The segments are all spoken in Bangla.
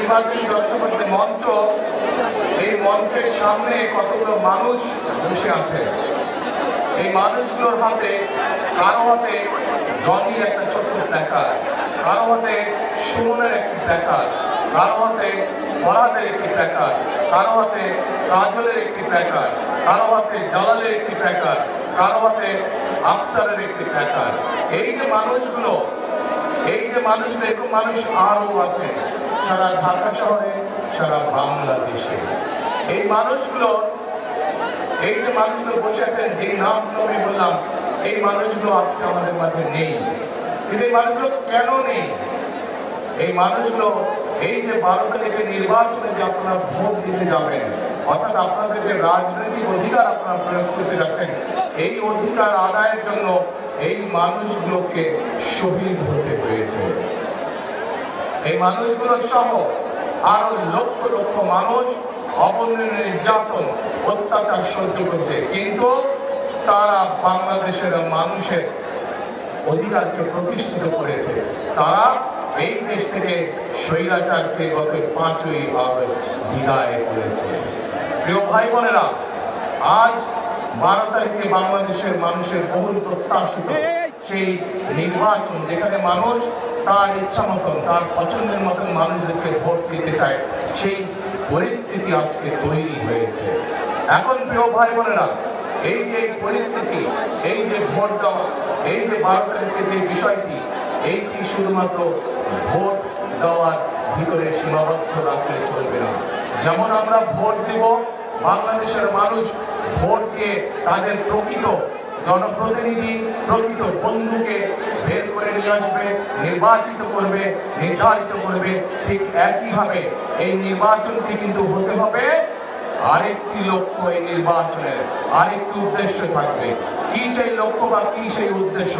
নির্বাচনী জনসভার মঞ্চ, এই মঞ্চের সামনে কতগুলো মানুষ বসে আছে। এই মানুষগুলোর হাতে, কারো হাতে জনির একটা ছোট্ট প্ল্যাকার্ড, কারো হাতে সুমনের একটি প্ল্যাকার্ড, কারো হাতে ফরহাদের একটি প্ল্যাকার্ড, কারো হাতে কাজলের একটি প্ল্যাকার্ড, কারো হাতে জালালের একটি প্ল্যাকার্ড, কারো হাতে আফসারের একটি প্ল্যাকার্ড। এই যে মানুষগুলো, এরকম মানুষ আরো আছে সারা ঢাকা শহরে, সারা বাংলাদেশে। এই যে মানুষগুলো বসে আছেন, যে নামগুলো আমি বললাম, এই মানুষগুলো আজকে আমাদের মাঝে নেই। কিন্তু এই মানুষগুলো কেন নেই? এই মানুষগুলো এই যে 12 তারিখে নির্বাচনে যে আপনারা ভোট দিতে যাবেন, অর্থাৎ আপনাদের যে রাজনৈতিক অধিকার আপনারা প্রয়োগ করতে যাচ্ছেন, এই অধিকার আদায়ের জন্য এই মানুষগুলোকে শহীদ হতে হয়েছে। এই মানুষগুলো সহ আরো লক্ষ লক্ষ মানুষ অপরের নির্যাতন, অত্যাচার সহ্য করছে, কিন্তু তারা বাংলাদেশের মানুষের অধিকারকে প্রতিষ্ঠিত করেছে। তারা এই দেশ থেকে স্বৈরাচারকে গত 5ই আগস্ট বিদায় করেছে। প্রিয় ভাই বোনেরা, আজ 12 তারিখে বাংলাদেশের মানুষের বহুল প্রত্যাশিত সেই নির্বাচন, যেখানে মানুষ তার ইচ্ছা মতন, তার পছন্দের মতন মানুষদেরকে ভোট দিতে চায়, সেই পরিস্থিতি আজকে তৈরি হয়েছে। এখন প্রিয় ভাই বোনেরা, এই যে পরিস্থিতি, এই যে ভোট দেওয়া, এই যে 12 তারিখের যে বিষয়টি, এইটি শুধুমাত্র ভোট দেওয়ার ভিতরে সীমাবদ্ধ রাখলে চলবে না। যেমন আমরা ভোট দিব, বাংলাদেশের মানুষ ভোট দিয়ে তাদের প্রকৃত জনপ্রতিনিধি, প্রকৃত বন্ধুকে বের করে নিয়ে আসবে, নির্বাচিত করবে, নির্ধারিত করবে। ঠিক একইভাবে এই নির্বাচনটি কিন্তু হতে হবে আরেকটি লক্ষ্য, এই নির্বাচনের আরেকটি উদ্দেশ্য থাকবে। কি সেই লক্ষ্য বা কি সেই উদ্দেশ্য?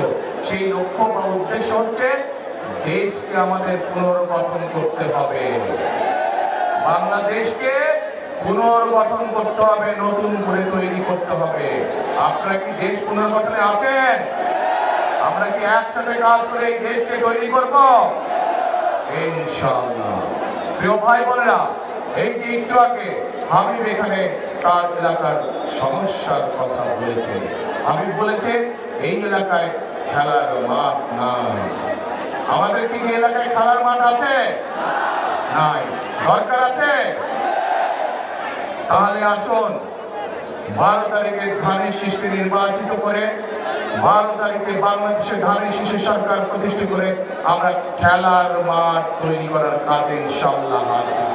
সেই লক্ষ্য বা উদ্দেশ্য হচ্ছে দেশকে আমাদের পুনর্গঠন করতে হবে। বাংলাদেশকে পুনর্গঠন করতে হবে, নতুন করে তৈরি করতে হবে। আপনারা কি দেশ পুনর্গঠনে আছেন? আমরা কি একসাথে কাজ করে এই দেশকে তৈরি করব? ইনশাআল্লাহ। প্রিয় ভাই বোনেরা, এই যে একটু আগে হাবিব এখানে তার এলাকার সমস্যার কথা বলেছে। হাবিব বলেছে এই এলাকায় খেলার মাঠ নাই। আমাদের কি এলাকায় খেলার মাঠ আছে? নাই। দরকার আছে? তাহলে আসুন 12 তারিখে ধানের শীষকে নির্বাচিত করে, 12 তারিখে বাংলাদেশে ধানের শীষের সরকার প্রতিষ্ঠা করে আমরা খেলার মাঠ তৈরি করার কাজে ইনশাআল্লাহ হাত দিব।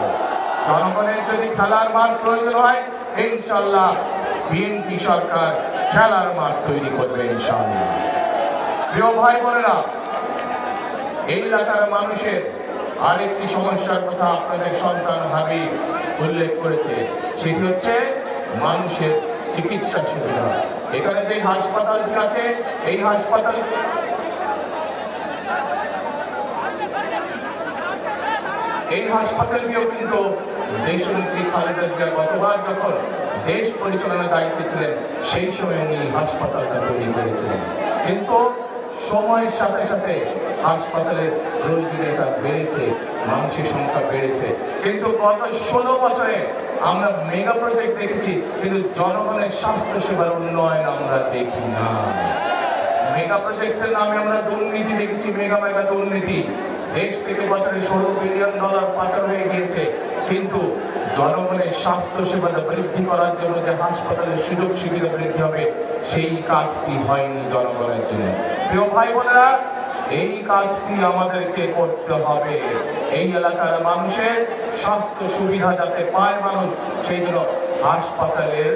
জনগণের যদি খেলার মাঠ প্রয়োজন হয়, ইনশাআল্লাহ বিএনপি সরকার খেলার মাঠ তৈরি করবে ইনশাআল্লাহ। প্রিয় ভাই বোনেরা, এই এলাকার মানুষের আরেকটি সমস্যার কথা আপনাদের সন্তান হাবিব উল্লেখ করেছে, সেটি হচ্ছে মানুষের চিকিৎসা সুবিধা। এখানে যে হাসপাতালটি আছে, এই হাসপাতালটিও কিন্তু দেশনেত্রী খালেদা জিয়া গতবার যখন দেশ পরিচালনার দায়িত্বে ছিলেন, সেই সময় উনি হাসপাতালটা তৈরি করেছিলেন। কিন্তু সময়ের সাথে সাথে হাসপাতালের রোগীরা বেড়েছে, মানুষের সংখ্যা বেড়েছে, কিন্তু গত 16 বছরে আমরা মেগা প্রজেক্ট দেখেছি, কিন্তু জনগণের স্বাস্থ্য সেবার উন্নয়ন আমরা দেখি না। মেগা প্রজেক্টের নামে আমরা দুর্নীতি দেখেছি, মেগা দুর্নীতি। দেশ থেকে বছরে $16 বিলিয়ন পাচার হয়ে গিয়েছে, কিন্তু জনগণের স্বাস্থ্য সেবা বৃদ্ধি করার জন্য যে হাসপাতালের সুযোগ সুবিধা বৃদ্ধি হবে, সেই কাজটি হয়নি জনগণের জন্য। প্রিয় ভাই বোনেরা, এই কাজটি আমাদেরকে করতে হবে। এই এলাকার মানুষের স্বাস্থ্য সুবিধা যাতে পায় মানুষ, সেই জন্য হাসপাতালের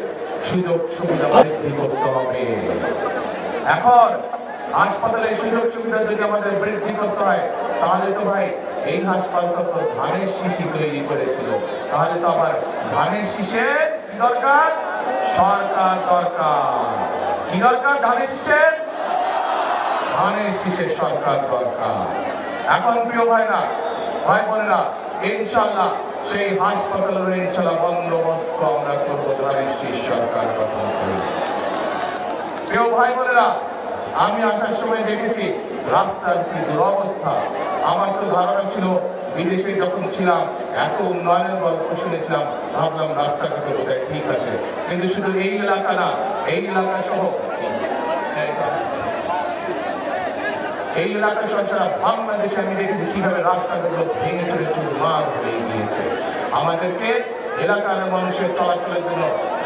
সুযোগ সুবিধা বৃদ্ধি করতে হবে। এখন হাসপাতালের সুযোগ সুবিধা যদি আমাদের বৃদ্ধি করতে হয়, তাহলে তো ভাই এই হাসপাতাল তো ধানের শীষই তৈরি করেছিল, তাহলে তো আবার ধানের শীষের কি দরকার? সরকার দরকার। কি দরকার? ধানের শীষের সরকার দরকার। এখন প্রিয় ভাই বোনেরা, ইনশাআল্লাহ সেই হাসপাতালের ইনশাআল্লাহ বন্দোবস্ত আমরা করবো ধানের শীষ সরকার গঠন করে। প্রিয় ভাই বোনেরা, আমি আসার সময় দেখেছি রাস্তার কি দুরবস্থা। আমার তো ধারণা ছিল বিদেশে যখন ছিলাম এত উন্নয়নের গল্প শুনেছিলাম, ভাবলাম রাস্তাঘাটে বোধহয় ঠিক আছে, কিন্তু শুধু এই এলাকা না, এই এলাকা সহ এই এলাকা সহ সারা বাংলাদেশে আমি দেখেছি কিভাবে রাস্তাগুলো ভেঙে চলে চুরমার হয়ে গিয়েছে। আমাদেরকে এলাকার মানুষের চলাচলের জন্য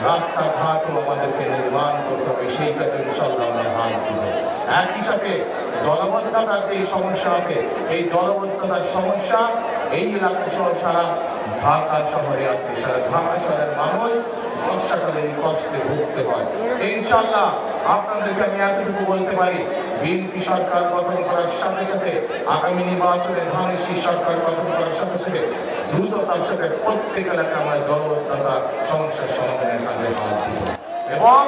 রাস্তাঘাটও আমাদেরকে নির্মাণ করতে হবে, সেই কাজে ইনশাআল্লাহ আমরা হাত দিব। একই সাথে জলবদ্ধতার যে সমস্যা আছে, এই জলবদ্ধতার সমস্যা এই এলাকা সহ সারা ঢাকা শহরে আছে। সারা ঢাকা শহরের মানুষ বর্ষাকালে এই কষ্টে ভুগতে হয়। ইনশাআল্লাহ আপনাদেরকে আমি এতটুকু বলতে পারি, বিএনপি সরকার গঠন করার সাথে সাথে আগামী নির্বাচনে ধানের শীষ সরকার গঠন করার সাথে সাথে দ্রুততার সাথে প্রত্যেক এলাকায় আমরা জলবদ্ধতা সমস্যার সমাধানের কাজে হাত দিব। এবং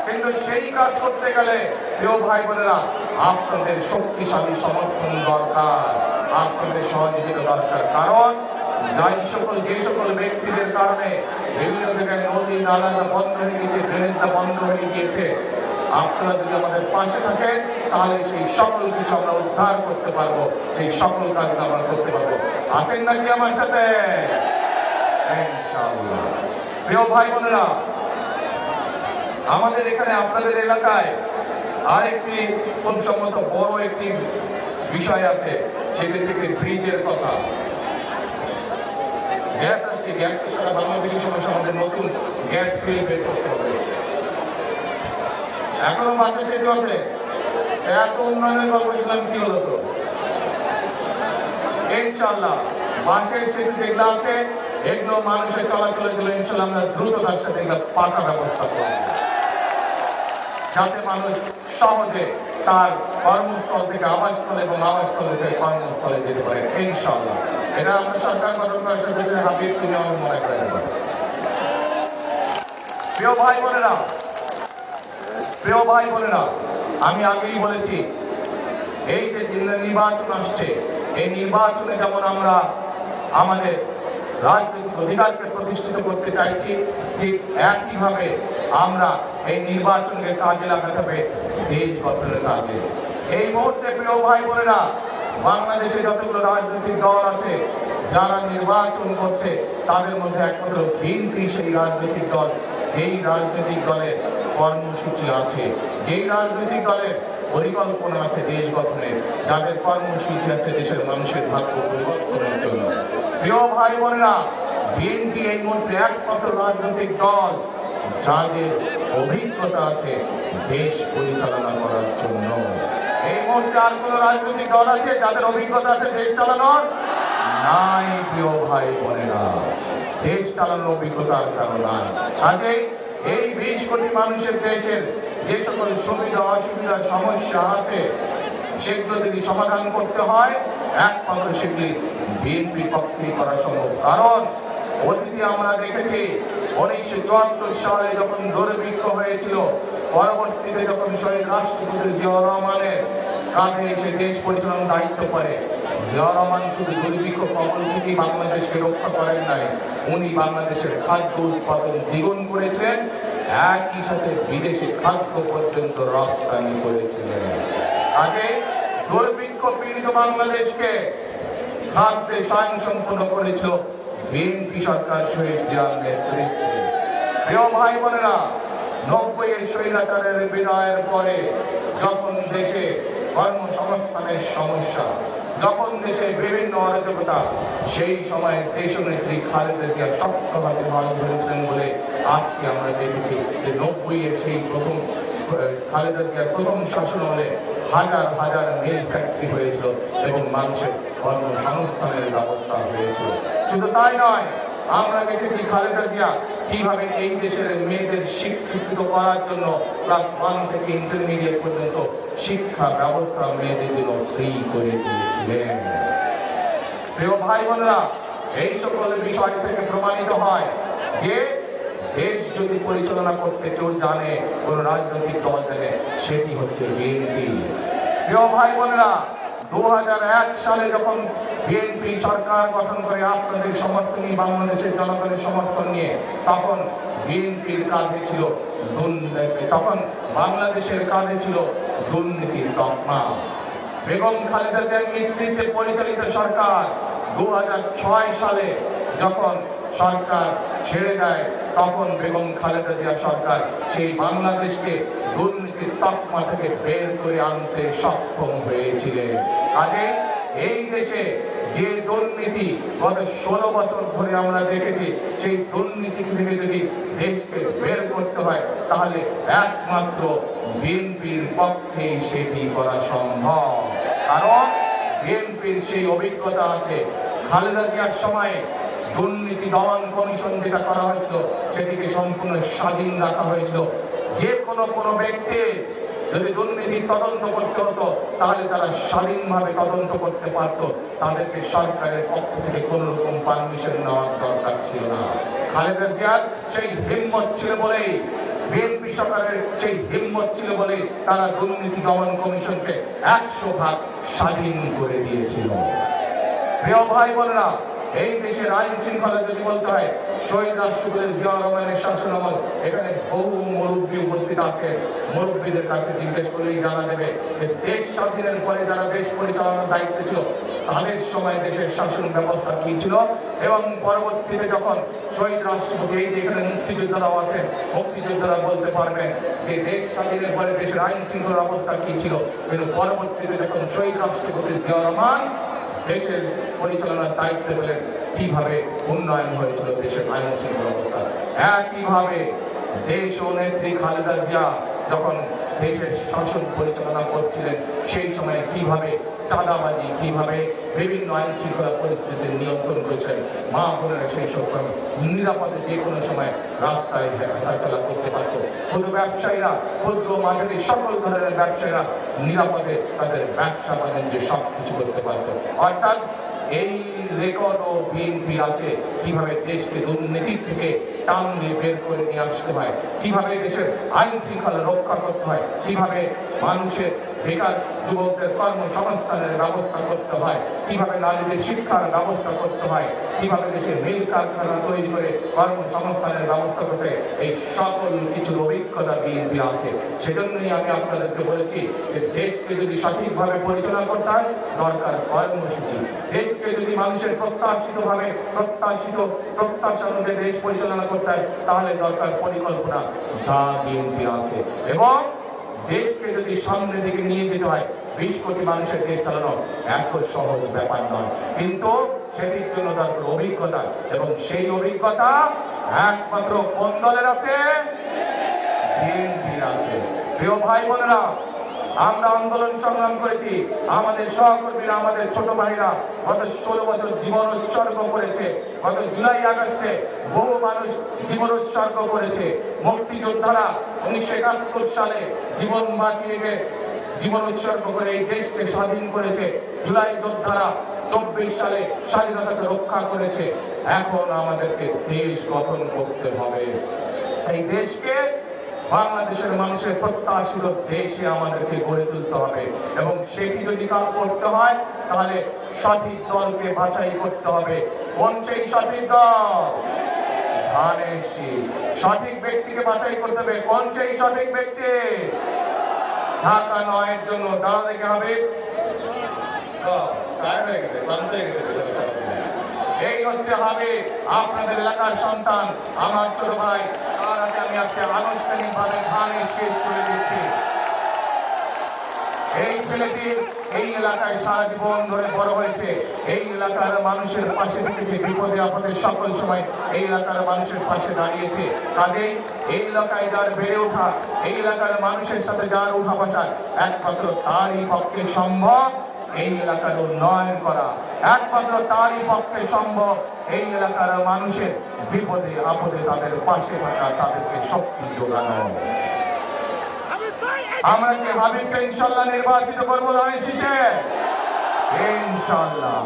কিন্তু সেই কাজ করতে গেলে প্রিয় ভাই বোনেরা, আপনাদের শক্তিশালী সমর্থন দরকার, আপনাদের সহযোগিতা দরকার। কারণ যে সকল ব্যক্তিদের কারণে বিভিন্ন জায়গায় নদী নালা বন্ধ হয়ে গিয়েছে, ড্রেনেজটা বন্ধ হয়ে গিয়েছে, আপনারা যদি আমাদের পাশে থাকেন তাহলে সেই সকল কিছু আমরা উদ্ধার করতে পারবো, সেই সকল কাজ আমরা করতে পারবো। আছেন নাকি আমার সাথে? ইনশাআল্লাহ। প্রিয় ভাই বোনেরা, আমাদের এখানে আপনাদের এলাকায় আরেকটি খুব সম্মত বড় একটি বিষয় আছে, সেটা হচ্ছে একটি ব্রিজের কথা। গ্যাস আসছে, গ্যাস সারা বাংলাদেশের সমস্যা, আমাদের নতুন গ্যাস ফিল্ড বের করতে হবে। এখনো মাঝে সেতু আছে, এত উন্নয়নের গল্প শুনলাম, কি হলো তো? ইনশাআল্লাহ বাঁশের সেতু যেগুলো আছে এগুলো মানুষের চলাচলের জন্য ইনশাআল্লাহ আমরা দ্রুততার সাথে এগুলো পাকা ব্যবস্থা করব, যাতে মানুষ সহজে তার কর্মস্থল থেকে আবাসস্থলে এবং আবাসস্থল থেকে কর্মস্থলে যেতে পারে। ইনশাআল্লাহ এটা আমরা সরকার গঠন করার সাথে সাথে হাবিব তুমি আমাকে মনে করে দেবো। প্রিয় ভাই বোনেরা, আমি আগেই বলেছি, এই যে নির্বাচন আসছে, এই নির্বাচনে যেমন আমরা আমাদের রাজনৈতিক অধিকারকে প্রতিষ্ঠিত করতে চাইছি, ঠিক একইভাবে আমরা এই নির্বাচনকে কাজে লাগাতে হবে দেশ গঠনের কাজে। এই মুহূর্তে প্রিয় ভাই বোনেরা, বাংলাদেশে যতগুলো রাজনৈতিক দল আছে যারা নির্বাচন করছে, তাদের মধ্যে একমাত্র বিএনপি সেই রাজনৈতিক দল, যেই রাজনৈতিক দলের কর্মসূচি আছে, যেই রাজনৈতিক দলের পরিকল্পনা আছে দেশ গঠনের, যাদের কর্মসূচি আছে দেশের মানুষের ভাগ্য পরিবর্তনের জন্য। প্রিয় ভাই বোনেরা, বিএনপি এই মুহূর্তে একমাত্র রাজনৈতিক দল যাদের অভিজ্ঞতা আছে দেশ পরিচালনা করার জন্য। এই মুহূর্তে আর কোন রাজনৈতিক দল আছে যাদের অভিজ্ঞতা আছে দেশ চালানোর? নাই প্রিয় ভাই বোনেরা, দেশ চালানোর অভিজ্ঞতার কারণ নাই। কাজেই এই 20 কোটি মানুষের দেশের যে সকল সুবিধা অসুবিধা সমস্যা আছে সেগুলো যদি সমাধান করতে হয়, একমাত্র সেগুলি বিএনপি পক্ষে করা সম্ভব। কারণ অতীতে আমরা দেখেছি 1974 সালে যখন দুর্ভিক্ষ হয়েছিল, পরবর্তীতে যখন শহীদ রাষ্ট্রপতি জিয়াউর রহমানের কাঁধে এসে দেশ পরিচালনার দায়িত্ব পারে, জিয়াউর রহমান শুধু দুর্ভিক্ষ কবল থেকেই বাংলাদেশকে রক্ষা করেন নাই, উনি বাংলাদেশের খাদ্য উৎপাদন দ্বিগুণ করেছিলেন, একই সাথে বিদেশে খাদ্য পর্যন্ত রপ্তানি করেছিলেন। আগে দুর্ভিক্ষ পীড়িত বাংলাদেশকে খাদ্যে স্বয়ংসম্পূর্ণ করেছিল বিএনপি সরকার শহীদ জিয়ার নেতৃত্বে। প্রিয় ভাই বোনেরা, 90-এর স্বৈরাচারের বিদায়ের পরে যখন দেশে কর্মসংস্থানের সমস্যা, যখন দেশে বিভিন্ন অরাজকতা, সেই সময় দেশনেত্রী খালেদা জিয়া শক্তভাবে হাত ধরেছিলেন বলে আজকে আমরা দেখেছি যে 90-এর সেই প্রথম খালেদা জিয়ার প্রথম শাসনামলে হাজার হাজার মিল ফ্যাক্টরি হয়েছিল এবং মানুষের কর্মসংস্থানের ব্যবস্থা হয়েছিল। শুধু তাই নয়, আমরা দেখেছি খালেদা জিয়া কিভাবে এই দেশের মেয়েদের শিক্ষিত করার জন্য ক্লাস 1 থেকে ইন্টারমিডিয়েট পর্যন্ত শিক্ষা ব্যবস্থা মেয়েদের জন্য ফ্রি করে দিয়েছিলেন। প্রিয় ভাই বোনেরা, এই সকল বিষয় থেকে প্রমাণিত হয় যে দেশ যদি পরিচালনা করতে কেউ জানে, কোন রাজনৈতিক দল জানে, সেটি হচ্ছে বিএনপি। প্রিয় ভাই বোনেরা, 2001 সালে যখন বিএনপি সরকার গঠন করে আপনাদের সমর্থন নিয়ে, বাংলাদেশের জনগণের সমর্থন নিয়ে, তখন বিএনপির কাঁধে ছিল তখন বাংলাদেশের কাঁধে ছিল দুর্নীতির তকমা। বেগম খালেদা জিয়ার নেতৃত্বে পরিচালিত সরকার 2006 সালে যখন সরকার ছেড়ে দেয়, তখন বেগম খালেদা জিয়া সরকার সেই বাংলাদেশকে দুর্নীতির তকমা থেকে বের করে আনতে সক্ষম হয়েছিলেন। আগে এই দেশে যে দুর্নীতি গত 16 বছর ধরে আমরা দেখেছি, সেই দুর্নীতি থেকে যদি দেশকে বের করতে হয় তাহলে একমাত্র বিএনপির পক্ষেই সেটি করা সম্ভব। কারণ বিএনপির সেই অভিজ্ঞতা আছে। খালেদা জিয়ার সময়ে দুর্নীতি দমন কমিশন যেটা করা হয়েছিল সেটিকে সম্পূর্ণ স্বাধীন রাখা হয়েছিল। যে কোনো ব্যক্তি যদি দুর্নীতি তদন্ত করতে হতো তাহলে তারা স্বাধীনভাবে তদন্ত করতে পারত, তাদেরকে সরকারের পক্ষ থেকে কোন রকম পারমিশন নেওয়ার দরকার ছিল না। খালেদা জিয়ার সেই হিম্মত ছিল বলেই, বিএনপি সরকারের সেই হিম্মত ছিল বলে তারা দুর্নীতি দমন কমিশনকে 100% স্বাধীন করে দিয়েছিল। প্রিয় ভাই বোনেরা, এই দেশের আইন শৃঙ্খলা যদি বলতে হয়, শহীদ রাষ্ট্রপতি জিয়াউর রহমানের শাসনামল, এখানে বহু মুরব্বী উপস্থিত আছে। মুরব্বীদের কাছে জিজ্ঞেস করলেই জানা যাবে যে দেশ স্বাধীনের পরে যারা দেশ পরিচালনার দায়িত্ব ছিল তাদের সময় দেশের শাসন ব্যবস্থা কি ছিল, এবং পরবর্তীতে যখন শহীদ রাষ্ট্রপতি, এই যে এখানে মুক্তিযোদ্ধারাও আছেন, মুক্তিযোদ্ধারা বলতে পারবেন যে দেশ স্বাধীনের পরে দেশের আইন শৃঙ্খলার অবস্থা কি ছিল। কিন্তু পরবর্তীতে যখন শহীদ রাষ্ট্রপতি জিয়াউর রহমান দেশের পরিচালনার দায়িত্ব পেলেন, কিভাবে উন্নয়ন হয়েছিল দেশের আইন শৃঙ্খলা অবস্থা। একইভাবে দেশ ও নেত্রী খালেদা জিয়া যখন দেশের শাসন পরিচালনা করছিলেন, সেই সময় কিভাবে চাঁদাবাজি, কিভাবে বিভিন্ন আইন শৃঙ্খলা পরিস্থিতি নিয়ন্ত্রণ করেছিলেন। মা বোনেরা সেই সব নিরাপদে যে কোনো সময় রাস্তায় হাঁটাচলা করতে পারত। ক্ষুদ্র ব্যবসায়ীরা, ক্ষুদ্র মাঝারি সকল ধরনের ব্যবসায়ীরা নিরাপদে তাদের ব্যবসা বাণিজ্য সবকিছু করতে পারত। অর্থাৎ এই রেকর্ড ও বিএনপি আছে কিভাবে দেশকে দুর্নীতির থেকে টানলে বের করে নিয়ে আসতে হয়, কিভাবে দেশের আইন শৃঙ্খলা রক্ষা করতে হয়, কিভাবে মানুষের বেকার যুবকদের কর্মসংস্থানের ব্যবস্থা করতে হয়, কিভাবে নারীদের শিক্ষার ব্যবস্থা করতে হয়, কিভাবে দেশে মিল কারখানা তৈরি করে কর্মসংস্থানের ব্যবস্থা করতে, এই সকল কিছু অভিজ্ঞতা বিএনপি আছে। সেজন্যই আমি আপনাদেরকে বলেছি যে দেশকে যদি সঠিকভাবে পরিচালনা করতে হয় দরকার কর্মসূচি। দেশকে যদি মানুষের প্রত্যাশা অনুযায়ী দেশ পরিচালনা করতে হয় তাহলে দরকার পরিকল্পনা, যা বিএনপি আছে। এবং দেশকে যদি সামনের দিকে নিয়ে যেতে হয়, 20 কোটি মানুষের দেশ চালানো এত সহজ ব্যাপার নয়, কিন্তু সেটির জন্য দরকার অভিজ্ঞতা। এবং সেই অভিজ্ঞতা একমাত্র কোন দলের আছে? বিএনপি আছে। প্রিয় ভাই বোনেরা, আমরা আন্দোলন সংগ্রাম করেছি, আমাদের সহকর্মীরা, আমাদের ছোট ভাইরা গত 16 বছর জীবন উৎসর্গ করেছে। গত জুলাই আগস্টে বহু মানুষ জীবন উৎসর্গ করেছে। মুক্তিযোদ্ধারা 1971 সালে জীবন বাঁচিয়ে জীবন উৎসর্গ করে এই দেশকে স্বাধীন করেছে। জুলাই যোদ্ধারা 24 সালে স্বাধীনতাকে রক্ষা করেছে। এখন আমাদেরকে দেশ গঠন করতে হবে। এই দেশকে বাংলাদেশের মানুষের প্রত্যাশিত দেশে আমাদেরকে গড়ে তুলতে হবে। এবং সেটি যদি কাজ করতে হয় তাহলে সঠিক দলকে বাছাই করতে হবে। কোন সেই সঠিক দল? ধানের শীষ। সঠিক ব্যক্তিকে বাছাই করতে হবে। কোন সেই সঠিক ব্যক্তি? ঢাকা 9-এর জন্য দাঁড়াতে হবে। এই হচ্ছে হবে আপনাদের এলাকার সন্তান, আমার ছোট ভাই। তার আগে আমি আজকে আনুষ্ঠানিকভাবে ধানের শীষ করে দিচ্ছি। এই ছেলেটি এই এলাকায় সারা জীবন ধরে বড় হয়েছে, এই এলাকার মানুষের পাশে থেকেছে, বিপদে আপদে সকল সময় এই এলাকার মানুষের পাশে দাঁড়িয়েছে। কাজেই এই এলাকায় যার বেড়ে ওঠা, এই এলাকার মানুষের সাথে যার উঠা বসা, একমাত্র তারই পক্ষে সম্ভব এই এলাকার উন্নয়ন করা। একমাত্র তারই পক্ষে সম্ভব এই এলাকার মানুষের বিপদে আপদে তাদের পাশে থাকা, তাদেরকে শক্তি যোগানো। আমরা কি হাবিবকে ইনশাল্লাহ নির্বাচিত করবো ধানের শীষে? ইনশাল্লাহ।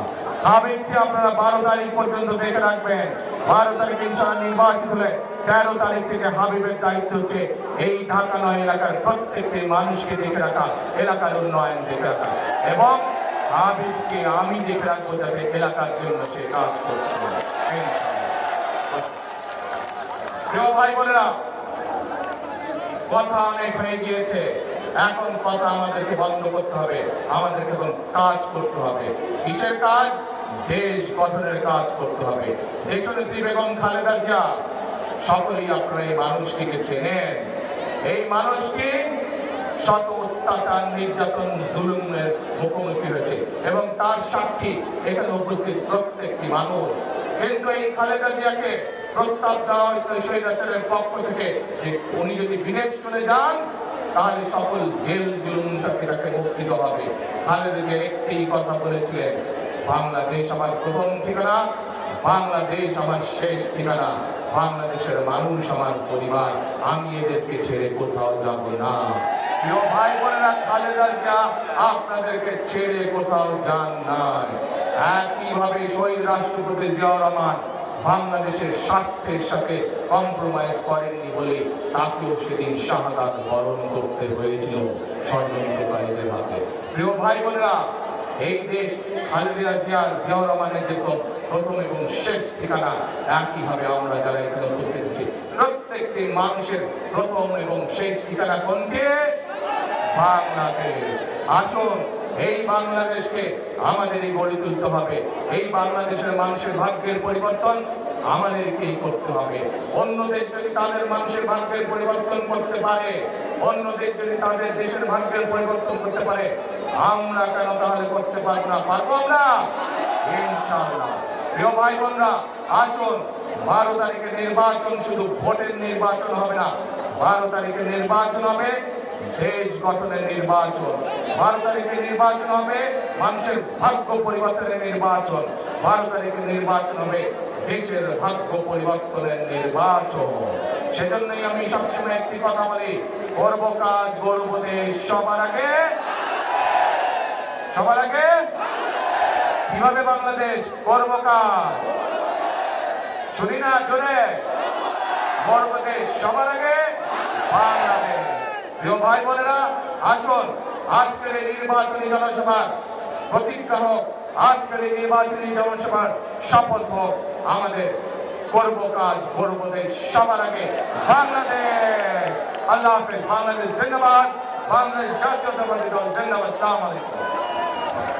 হাবিবকে আপনারা 12 তারিখ পর্যন্ত দেখে রাখবেন। 12 তারিখে ইনশাল্লাহ নির্বাচিত হলে 13 তারিখ থেকে হাবিবের দায়িত্ব হচ্ছে এই ঢাকা 9 এলাকার প্রত্যেকটি মানুষকে দেখে রাখা, এলাকার উন্নয়ন দেখে রাখা। এবং হাবিবকে আমি দেখে রাখবো যাতে এলাকার জন্য সে কাজ করছে। প্রিয় ভাই বোনেরা, কথা অনেক হয়ে গিয়েছে। এখন কথা আমাদেরকে বন্ধ করতে হবে, আমাদেরকে এখন কাজ করতে হবে। কিসের কাজ? দেশ গঠনের কাজ করতে হবে। দেশনেত্রী বেগম খালেদা জিয়া, সকলেই আপনারা এই মানুষটিকে চেনেন। এই মানুষটি শত অত্যাচার, নির্যাতন, জুলুমের মুখোমুখি হয়েছে এবং তার সাক্ষী এখানে উপস্থিত প্রত্যেকটি মানুষ। কিন্তু এই খালেদা জিয়াকে প্রস্তাব দেওয়া হয়েছিল স্বৈরাচারের পক্ষ থেকে যে উনি যদি বিদেশ চলে যান তাহলে সকল জেল জুলুম থেকে তাকে মুক্তি দেওয়া হবে। খালেদা জিয়া একটি কথা বলেছিলেন, বাংলাদেশ আমার প্রথম ঠিকানা, বাংলাদেশ আমার শেষ ঠিকানা, বাংলাদেশের মানুষ আমার পরিবার, আমি এদেরকে ছেড়ে কোথাও যাব না। প্রিয় ভাই বোনেরা, খালেদা জিয়া আপনাদেরকে ছেড়ে কোথাও যান নাই। একইভাবে শহীদ রাষ্ট্রপতি জিয়াউর রহমান বাংলাদেশের স্বার্থের সাথে কম্প্রোমাইজ করেননি বলে তাকেও সেদিন শাহাদাত বরণ করতে হয়েছিল ষড়যন্ত্রকারীদের হাতে। প্রিয় ভাই বোনেরা, এই দেশ খালেদা জিয়া, জিয়াউর রহমানের যে প্রথম এবং শেষ ঠিকানা, একইভাবে আমরা যারা এখানে উপস্থিত আছি প্রত্যেকটি মানুষের প্রথম এবং শেষ ঠিকানা কোনটি? বাংলাদেশ। আসুন এই বাংলাদেশকে আমাদেরই গড়ে তুলতে হবে। এই বাংলাদেশের মানুষের ভাগ্যের পরিবর্তন আমাদেরকেই করতে হবে। অন্য দেশ যদি তাদের মানুষের ভাগ্যের পরিবর্তন করতে পারে, অন্য দেশ যদি তাদের দেশের ভাগ্যের পরিবর্তন করতে পারে, আমরা কেন তাহলে করতে পারবো না? পারবো আমরা ইনশাআল্লাহ। প্রিয় ভাই বোনরা, আসুন 12 তারিখে নির্বাচন শুধু ভোটের নির্বাচন হবে না, 12 তারিখে নির্বাচন হবে দেশ গঠনের নির্বাচন। 12 তারিখে নির্বাচন হবে মানুষের ভাগ্য পরিবর্তনের নির্বাচন। 12 তারিখে নির্বাচন হবে দেশের ভাগ্য পরিবর্তনের নির্বাচন। সেজন্যই আমি সবসময় একটি কথা বলি, করব কাজ গর্ব দেশ সবার আগে। সবার আগে কিভাবে বাংলাদেশ করব কাজ? শুনি না জোরে, করব দেশ সবার আগে বাংলাদেশ। প্রিয় ভাই বোনেরা, আসুন আজকের এই নির্বাচনী জনসভার প্রতিজ্ঞা হোক, আজকের এই নির্বাচনী জনসভার শপথ হোক আমাদের করব কাজ করব দেশ সবার আগে বাংলাদেশ। আল্লাহ হাফেজ। বাংলাদেশ জিন্দাবাদ। বাংলাদেশ জাতীয়তাবাদী দল জিন্দাবাদ। আসসালামু আলাইকুম।